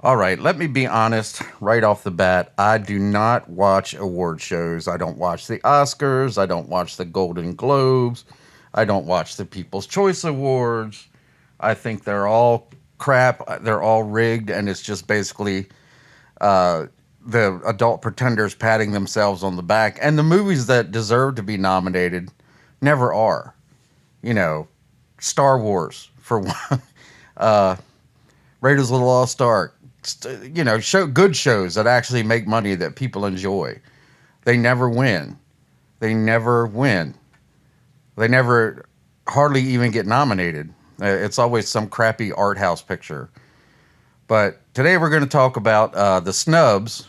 All right, let me be honest right off the bat. I do not watch award shows. I don't watch the Oscars. I don't watch the Golden Globes. I don't watch the People's Choice Awards. I think they're all crap. They're all rigged, and it's just basically uh, the adult pretenders patting themselves on the back. And the movies that deserve to be nominated never are. You know, Star Wars, for one. uh, Raiders of the Lost Ark, good shows that actually make money that people enjoy. They never win. They never win. They never hardly even get nominated. It's always some crappy art house picture. But today we're going to talk about the snubs.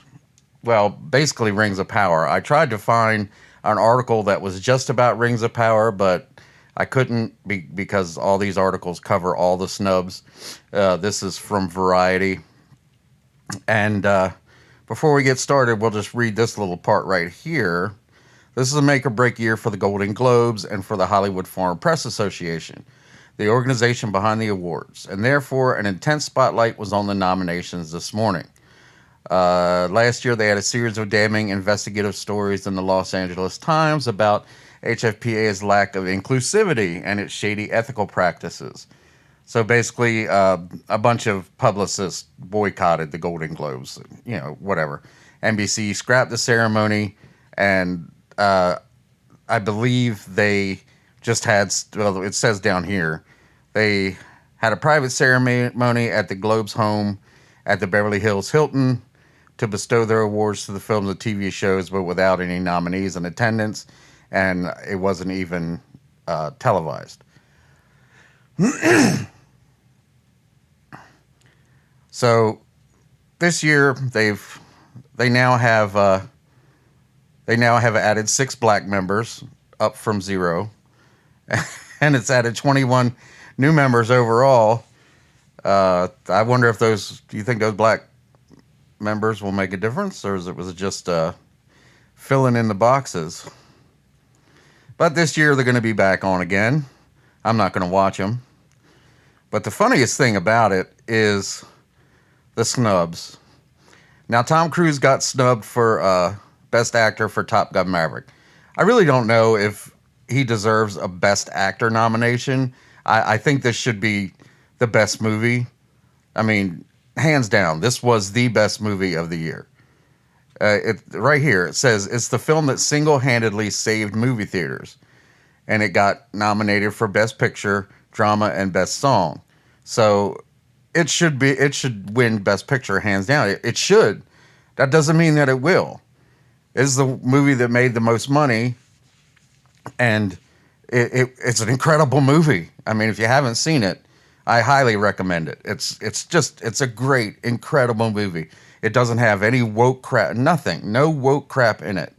Well, basically Rings of Power. I tried to find an article that was just about Rings of Power, but I couldn't because all these articles cover all the snubs. This is from Variety. And before we get started, we'll just read this little part right here. This is a make or break year for the Golden Globes and for the Hollywood Foreign Press Association, the organization behind the awards. And therefore, an intense spotlight was on the nominations this morning. Last year, they had a series of damning investigative stories in the Los Angeles Times about HFPA's lack of inclusivity and its shady ethical practices. So basically, a bunch of publicists boycotted the Golden Globes, whatever. NBC scrapped the ceremony, and I believe they just had, well, it says down here, they had a private ceremony at the Globe's home at the Beverly Hills Hilton to bestow their awards to the films and TV shows, but without any nominees in attendance, and it wasn't even televised. So this year they now have added 6 black members, up from 0, and it's added 21 new members overall. I wonder if do you think those black members will make a difference, or was it just filling in the boxes? But this year they're going to be back on again. I'm not going to watch them. But the funniest thing about it is the snubs. Now, Tom Cruise got snubbed for Best Actor for Top Gun Maverick. I really don't know if he deserves a Best Actor nomination. I think this should be the best movie. I mean, hands down, this was the best movie of the year. Right here, it says, it's the film that single-handedly saved movie theaters. And it got nominated for Best Picture, Drama, and Best Song. So it should win Best Picture hands down. It should. That doesn't mean that it will. It's the movie that made the most money, and it's an incredible movie. I mean, if you haven't seen it, I highly recommend it. It's a great, incredible movie. It doesn't have any woke crap, nothing, no woke crap in it.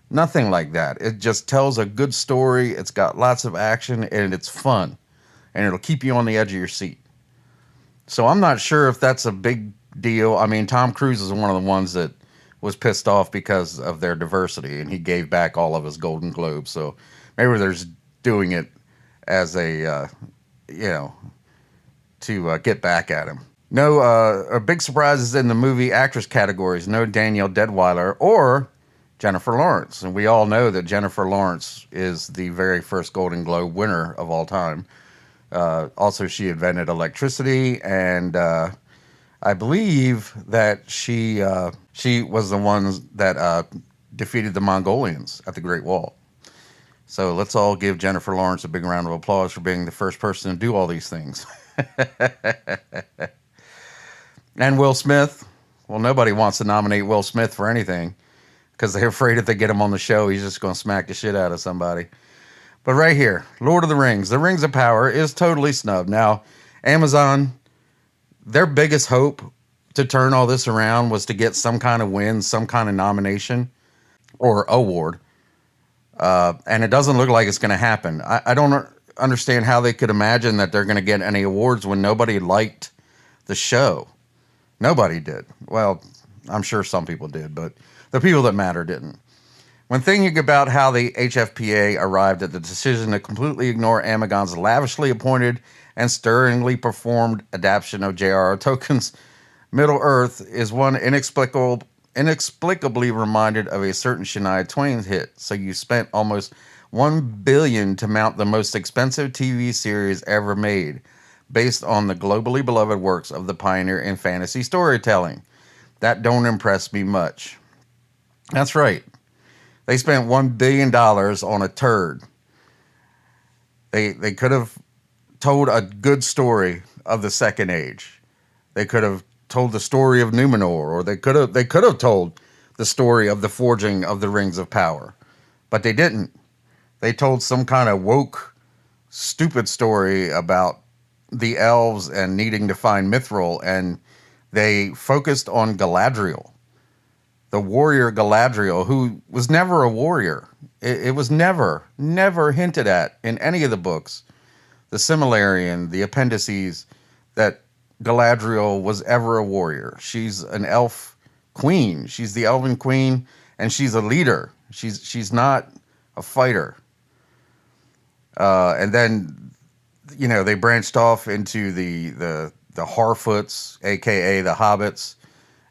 Nothing like that. It just tells a good story. It's got lots of action, and it's fun, and it'll keep you on the edge of your seat. So I'm not sure if that's a big deal. I mean, Tom Cruise is one of the ones that was pissed off because of their diversity, and he gave back all of his Golden Globes. So maybe they're doing it as a, to get back at him. No big surprises in the movie actress categories. No Danielle Deadwyler or Jennifer Lawrence. And we all know that Jennifer Lawrence is the very first Golden Globe winner of all time. Also, she invented electricity, and I believe that she was the one that defeated the Mongolians at the Great Wall. So let's all give Jennifer Lawrence a big round of applause for being the first person to do all these things. And Will Smith. Well, nobody wants to nominate Will Smith for anything because they're afraid if they get him on the show, he's just going to smack the shit out of somebody. But right here, Lord of the Rings, The Rings of Power is totally snubbed. Now, Amazon, their biggest hope to turn all this around was to get some kind of win, some kind of nomination or award. And it doesn't look like it's going to happen. I don't understand how they could imagine that they're going to get any awards when nobody liked the show. Nobody did. Well, I'm sure some people did, but the people that matter didn't. When thinking about how the HFPA arrived at the decision to completely ignore Amagon's lavishly appointed and stirringly performed adaptation of J.R.R. Tolkien's Middle Earth is one inexplicably reminded of a certain Shania Twain hit. So you spent almost $1 billion to mount the most expensive TV series ever made, based on the globally beloved works of the pioneer in fantasy storytelling. That don't impress me much. That's right. They spent $1 billion on a turd. They could have told a good story of the Second Age. They could have told the story of Numenor, or they could have told the story of the forging of the Rings of Power, but they didn't. They told some kind of woke, stupid story about the elves and needing to find Mithril, and they focused on Galadriel, the warrior Galadriel, who was never a warrior. It was never hinted at in any of the books, the Silmarillion, the appendices, that Galadriel was ever a warrior. She's an elf queen. She's the elven queen, and she's a leader. She's not a fighter. And then, they branched off into the Harfoots, aka the Hobbits,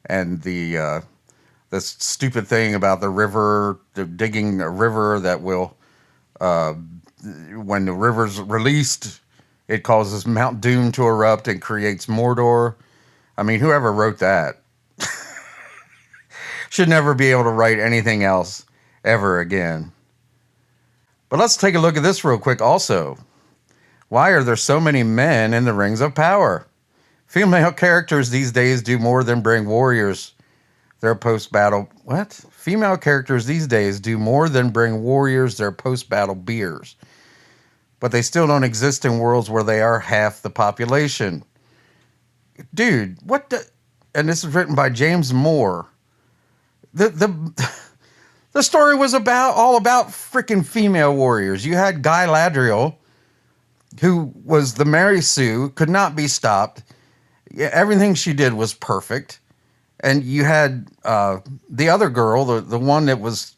and the stupid thing about the river, digging a river that will, when the river's released, it causes Mount Doom to erupt and creates Mordor. I mean, whoever wrote that should never be able to write anything else ever again. But let's take a look at this real quick also. Why are there so many men in the Rings of Power? Female characters these days do more than bring warriors their post-battle... What? Female characters these days do more than bring warriors their post-battle beers. But they still don't exist in worlds where they are half the population. Dude, what the... And this is written by James Moore. The story was all about freaking female warriors. You had Galadriel, who was the Mary Sue, could not be stopped. Everything she did was perfect. And you had the other girl, the one that was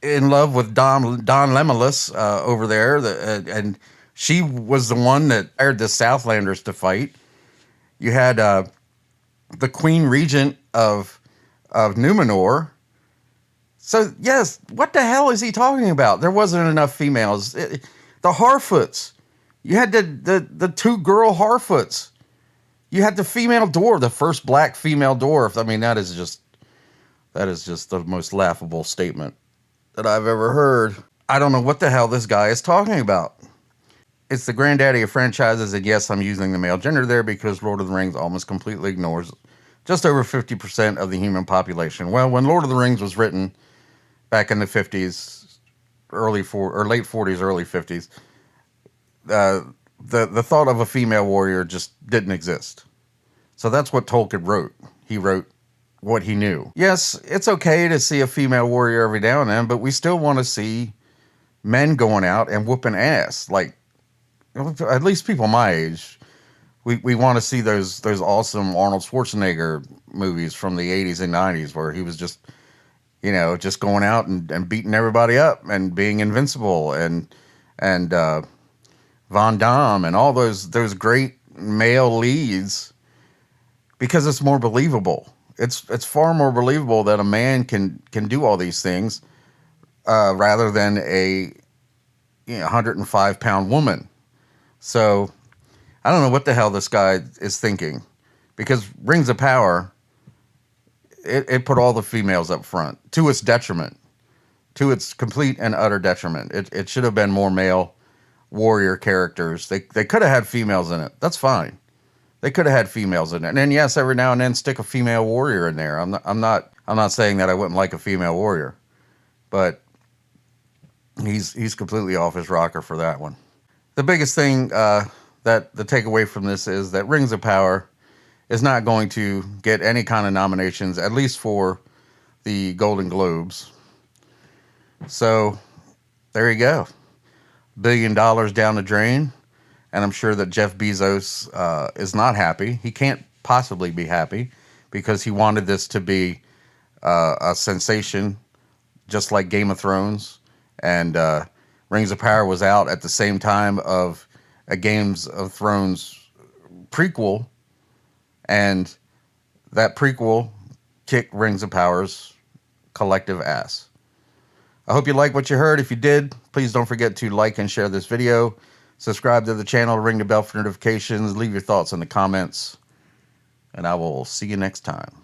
in love with Don Lemeless over there, and she was the one that hired the Southlanders to fight. You had the Queen Regent of Numenor. So, yes, what the hell is he talking about? There wasn't enough females. The Harfoots. You had the two girl Harfoots. You had the female dwarf, the first black female dwarf. I mean, that is just the most laughable statement that I've ever heard. I don't know what the hell this guy is talking about. It's the granddaddy of franchises, and yes, I'm using the male gender there because Lord of the Rings almost completely ignores just over 50% of the human population. Well, when Lord of the Rings was written back in the 50s, late 40s, early 50s, the thought of a female warrior just didn't exist. So that's what Tolkien wrote. He wrote what he knew. Yes, it's okay to see a female warrior every now and then, but we still want to see men going out and whooping ass. Like, at least people my age, we want to see those awesome Arnold Schwarzenegger movies from the 80s and 90s where he was just going out and beating everybody up and being invincible, and Van Damme and all those great male leads, because it's more believable. It's far more believable that a man can do all these things rather than a 105-pound woman. So I don't know what the hell this guy is thinking, because Rings of Power, it put all the females up front to its detriment, to its complete and utter detriment. It should have been more male warrior characters. They could have had females in it. That's fine. They could have had females in it. And then yes, every now and then stick a female warrior in there. I'm not saying that I wouldn't like a female warrior, but he's completely off his rocker for that one. The biggest thing that the takeaway from this is that Rings of Power is not going to get any kind of nominations, at least for the Golden Globes. So there you go. $1 billion down the drain. And I'm sure that Jeff Bezos is not happy. He can't possibly be happy because he wanted this to be a sensation, just like Game of Thrones. And Rings of Power was out at the same time of a Games of Thrones prequel. And that prequel kicked Rings of Power's collective ass. I hope you like what you heard. If you did, please don't forget to like and share this video. Subscribe to the channel, ring the bell for notifications, leave your thoughts in the comments, and I will see you next time.